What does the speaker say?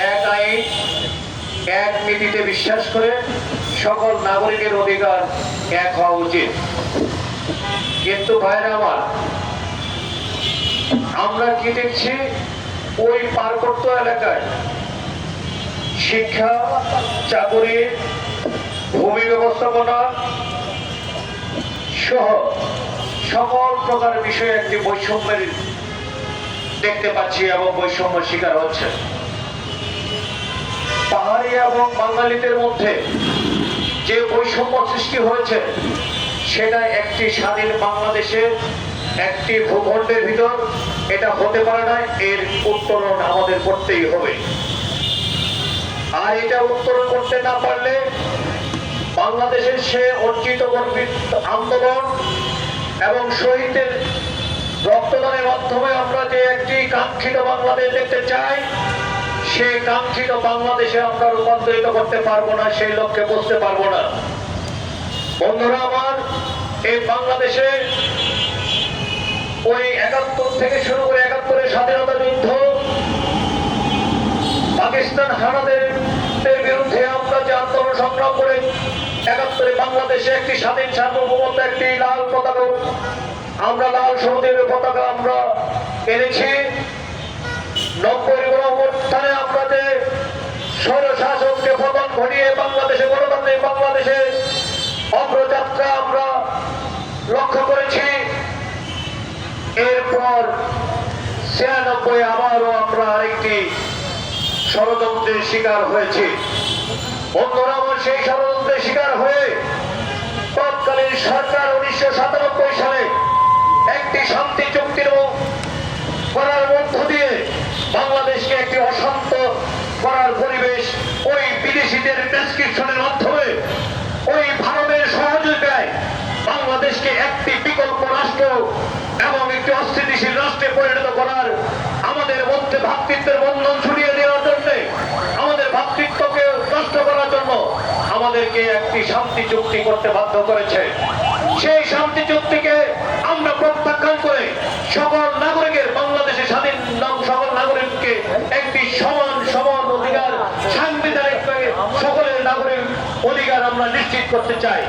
এক আইন এক নীতিতে বিশ্বাস করে সকল নাগরিকের অধিকার এক হওয়া উচিত। কিন্তু ভাইরা আমার, আমরা কি দেখছি, ওই পার্বত্য এলাকায় শিক্ষা, চাকরি, ভূমি ব্যবস্থাপনা সহ সকল প্রকার বিষয়ে একটি বৈষম্যের দেখতে পাচ্ছি এবং বৈষম্য শিকার হচ্ছে। পাহাড়ি এবং বাঙালিদের মধ্যে যে বৈষম্য সৃষ্টি হয়েছে, সেটা একটি স্বাধীন বাংলাদেশে একটি ভূখণ্ডের ভিতর এটা হতে পারে না। এর উত্তরণ আমাদের করতেই হবে। আর এটা উত্তরণ করতে না পারলে বাংলাদেশের সে অর্জিত আন্দোলন এবং শহীদদের রক্তদানের মাধ্যমে আমরা যে একটি কাঙ্ক্ষিত বাংলাদেশ দেখতে চাই, সেই কাঙ্ক্ষিত বাংলাদেশে আমরা রূপান্তরিত করতে পারবো না, সেই লক্ষ্যে পৌঁছতে পারবো না। বন্ধুরা আমার, এই বাংলাদেশে ওই ৭১ থেকে শুরু করে ৭১-এর স্বাধীনতা যুদ্ধ, পাকিস্তান হানাদের বিরুদ্ধে আমরা যে আন্দোলন সংগ্রাম করে ৭১-এ বাংলাদেশে একটি স্বাধীন সার্বভৌমত্ব, একটি লাল পতাকা, আমরা লাল সবুজের পতাকা আমরা এনেছি। ৯০-এর অভ্যুত্থানে আমরা যে স্বৈরশাসককে পতন ঘটিয়ে বাংলাদেশে গণতান্ত্রিক বাংলাদেশে অগ্রযাত্রা আমরা লক্ষ্য করেছি। এরপর ৯৬ আবারও আমরা আরেকটি ষড়যন্ত্রের শিকার হয়েছি। বন্ধুরা আমার, সেই ষড়যন্ত্রের শিকার হয়ে তৎকালীন সরকার ১৯৯৭ সালে একটি শান্তি চুক্তি করার মধ্য দিয়ে বাংলাদেশকে একটি অশান্ত করার পরিবেশ, ওই বিদেশিদের প্রেসক্রিপশনের মাধ্যমে, ওই ভারতের সহযোগিতায় বাংলাদেশকে একটি বিকল্প রাষ্ট্র এবং একটি অস্থিতিশীল রাষ্ট্রে পরিণত করার, আমাদের মধ্যে ভ্রাতৃত্বের বন্ধন ছড়িয়ে দেওয়ার জন্য, আমাদের ভ্রাতৃত্বকে নষ্ট করার জন্য আমাদেরকে একটি শান্তি চুক্তি করতে বাধ্য করেছে। সেই শান্তি চুক্তিকে আমরা প্রত্যাখ্যান করে সকল নাগরিকের, বাংলাদেশে স্বাধীন সকল নাগরিককে একটি সমান অধিকার, সাংবিধানিক সকলের নাগরিক অধিকার আমরা নিশ্চিত করতে চাই।